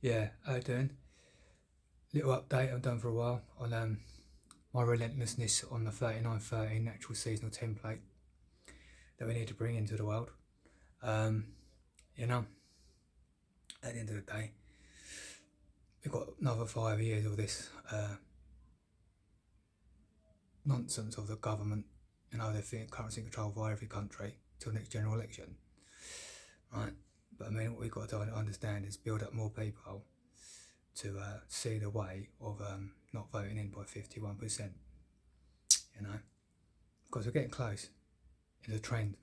Yeah, how you doing? Little update I've done for a while on my relentlessness on the 3913 natural seasonal template that we need to bring into the world. Um, you know, at the end of the day, we've got another 5 years of this nonsense of the government. They think currency control via every country till next general election, right? But I mean, what we've got to understand is build up more people to see the way of not voting in by 51%. Because we're getting close. It's a trend,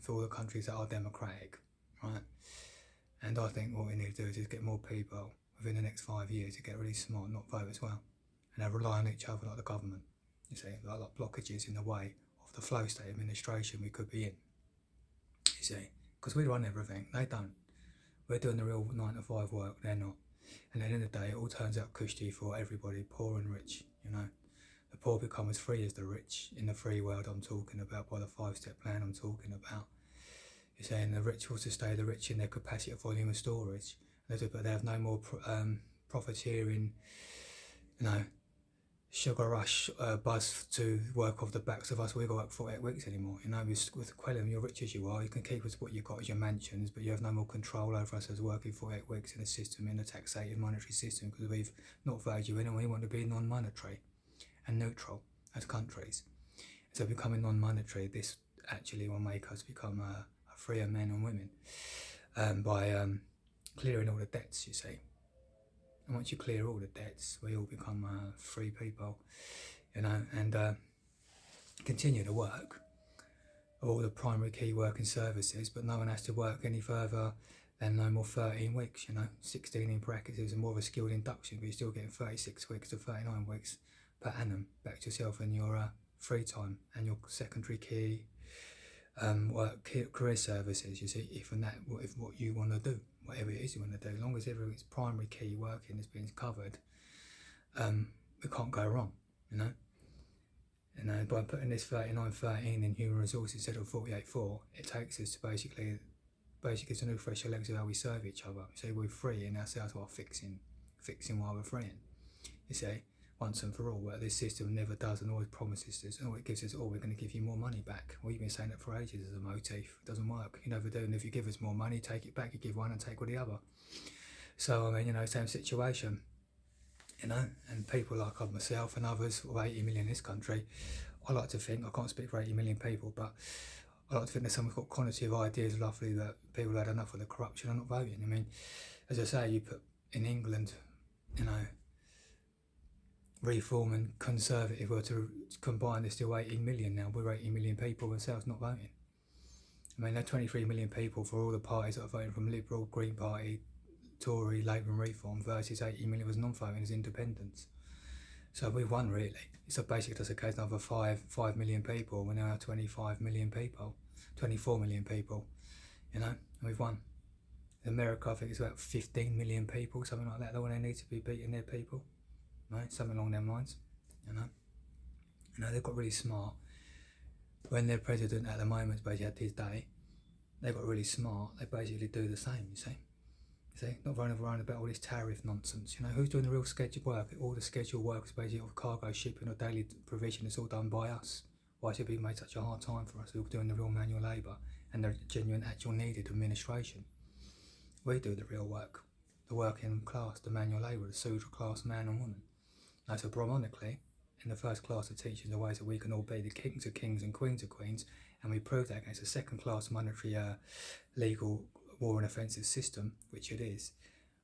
for all the countries that are democratic, right? And I think what we need to do is just get more people within the next 5 years to get really smart, not vote as well, and they rely on each other like the government. You see, like blockages in the way of the flow state administration we could be in. You see, because we run everything, they don't. We're doing the real 9 to 5 work, they're not. And at the end of the day, it all turns out cushy for everybody, poor and rich. The poor become as free as the rich in the free world I'm talking about, by the 5-step plan I'm talking about. You're saying the rich will stay the rich in their capacity of volume of storage, but they have no more profiteering, sugar rush buzz to work off the backs of us. We've got to work for 8 weeks anymore. With Quellum, you're rich as you are, you can keep us what you've got as your mansions, but you have no more control over us as working for 8 weeks in a system, in a taxated monetary system, because we've not valued you in and we want to be non-monetary and neutral as countries. So becoming non-monetary, this actually will make us become a freer men and women by clearing all the debts, you see. And once you clear all the debts, we all become free people, and continue to work all the primary key working services, but no one has to work any further than no more 13 weeks, 16 in brackets is more of a skilled induction, but you're still getting 36 weeks to 39 weeks per annum back to yourself in your free time and your secondary key career services, you see, if what you want to do, whatever it is you want to do, as long as everything's primary key working is being covered, we can't go wrong, by putting this 3913 in human resources instead of 48.4, it takes us to basically it's a new fresh legs of how we serve each other. So we're freeing ourselves while fixing while we're freeing, you see, once and for all. But this system never does and always promises us, all it gives us, we're going to give you more money back. Well, you've been saying that for ages as a motif. It doesn't work. You never do. And if you give us more money, take it back. You give one and take with the other. So, I mean, same situation, and people like myself and others, of 80 million in this country, I like to think, I can't speak for 80 million people, but I like to think that someone's got quantity of ideas, roughly, that people who had enough of the corruption are not voting. I mean, as I say, you put in England, Reform and Conservative were to combine, there's still 18 million now. We're 18 million people themselves not voting. I mean, there are 23 million people for all the parties that are voting, from Liberal, Green Party, Tory, Labour and Reform, versus 80 million was non-voting as independents. So we've won, really. So basically just a case of another 5 million people. We're now 25 million people, 24 million people, and we've won. In America, I think it's about 15 million people, something like that, the one they need to be beating their people, right? Something along their lines, they've got really smart. When their president at the moment basically had his day, they got really smart. They basically do the same, you see, not running around about all this tariff nonsense. Who's doing the real scheduled work? All the scheduled work is basically of cargo shipping or daily provision. It's all done by us. Why should it be made such a hard time for us who are doing the real manual labour and the genuine, actual needed administration? We do the real work, the working class, the manual labour, the social class, man and woman. So ironically, in the first class of teaching the ways that we can all be the kings of kings and queens of queens, and we prove that against a second-class monetary, legal war and offensive system, which it is,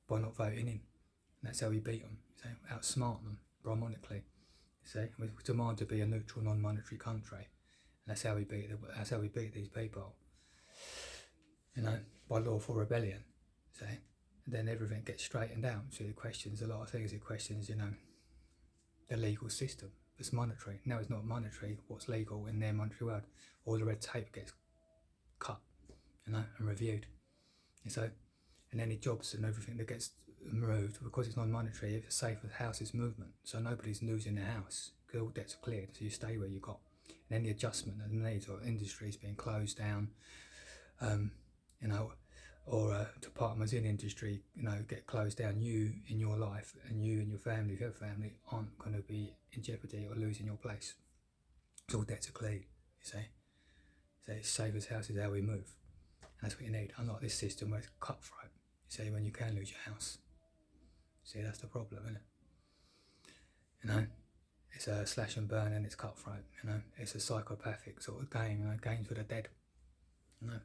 by not voting in. And that's how we beat them, outsmart them, ironically. We demand to be a neutral, non-monetary country, and that's how we beat these people. By lawful rebellion. And then everything gets straightened out. So it questions a lot of things. It questions, the legal system. It's monetary. Now it's not monetary. What's legal in their monetary world? All the red tape gets cut, and reviewed. And any jobs and everything that gets removed, because it's non-monetary, it's safe as houses movement. So nobody's losing their house because all debts are cleared. So you stay where you got. And any adjustment that needs, or industries being closed down, or to departments in industry, get closed down, you in your life and you and your family, if you have a family, aren't going to be in jeopardy or losing your place. It's all debts are clean, you see. So it's save as house is how we move. And that's what you need. Unlike this system where it's cutthroat, you see, when you can lose your house. See, that's the problem, isn't it? It's a slash and burn and it's cutthroat, It's a psychopathic sort of game, games for the dead, And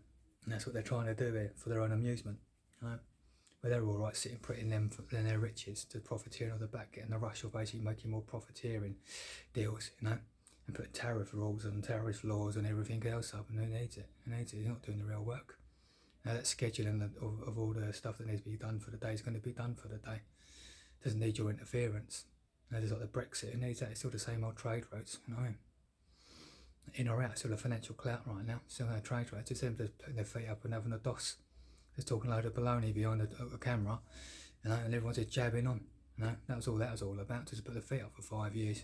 that's what they're trying to do here for their own amusement, Where they're all right sitting pretty in their riches to profiteering on the back, getting the rush of basically making more profiteering deals, and putting tariff rules and tariff laws and everything else up, and who needs it? Who needs it? They're not doing the real work. Now that scheduling of all the stuff that needs to be done for the day is going to be done for the day. It doesn't need your interference. There's like the Brexit, it needs that. It's still the same old trade routes, In or out, still a financial clout right now. Still no trade routes. Just them just putting their feet up and having a doss. Just talking a load of baloney behind a camera, and everyone's just jabbing on. That was all about. Just put their feet up for 5 years,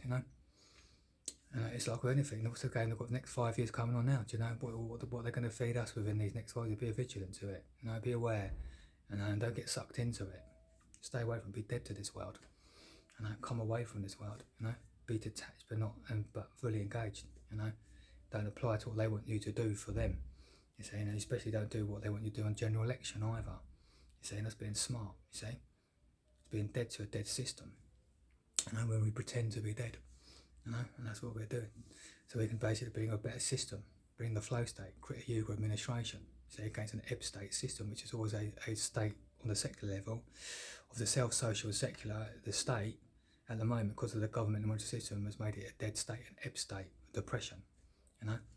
it's like with anything. What's the game they've got the next 5 years coming on now? Do you know what they're going to feed us within these next 5 years? Be vigilant to it. Be aware, and don't get sucked into it. Stay away from. Be dead to this world. Come away from this world. Be detached, but fully engaged. Don't apply to what they want you to do for them. You see, and especially don't do what they want you to do on general election either. You see, and that's being smart. You see, it's being dead to a dead system. When we pretend to be dead. And that's what we're doing. So we can basically bring a better system, bring the flow state, create a Yuga administration, against an ebb state system, which is always a state on the secular level of the self-social secular, the state at the moment, because of the government and monetary system, has made it a dead state, an ebb state, depression.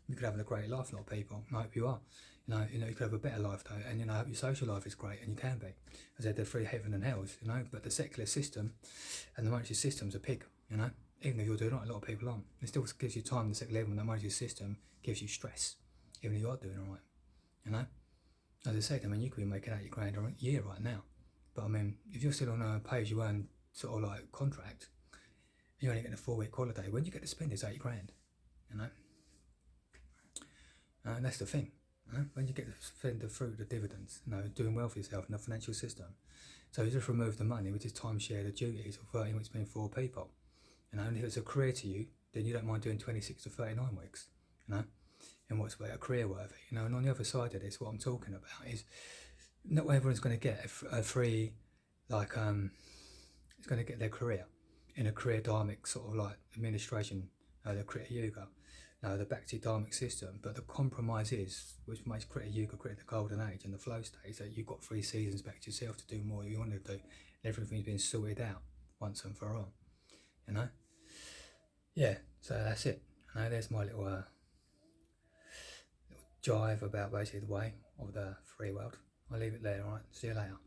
You could have a great life, a lot of people. I hope you are. You could have a better life though, and I hope your social life is great, and you can be. As I said, they're three heaven and hells, but the secular system and the monetary system's a pig, Even if you're doing right, a lot of people aren't. It still gives you time, the secular level, and the monetary system gives you stress, even if you are doing all right, As I said, you could be making $80,000 a year right now, but if you're still on a pay-as-you-earn sort of like contract, you're only getting a 4-week holiday. When do you get to spend this $80,000, And that's the thing, when you get to spend the fruit, the dividends, doing well for yourself in the financial system. So you just remove the money, which is timeshare the duties of 13 weeks being 4 people. And if it's a career to you, then you don't mind doing 26 to 39 weeks, in what's a career worthy. And on the other side of this, what I'm talking about is not everyone's going to get a free, it's going to get their career in a career dharmic sort of like administration, the Krita Yuga, the Bhakti dharmic system. But the compromise is, which makes Krita Yuga, Krita the golden age and the flow state, is that you've got 3 seasons back to yourself to do more you want to do. Everything's been sorted out once and for all, Yeah, so that's it. There's my little jive about basically the way of the free world. I'll leave it there, alright? See you later.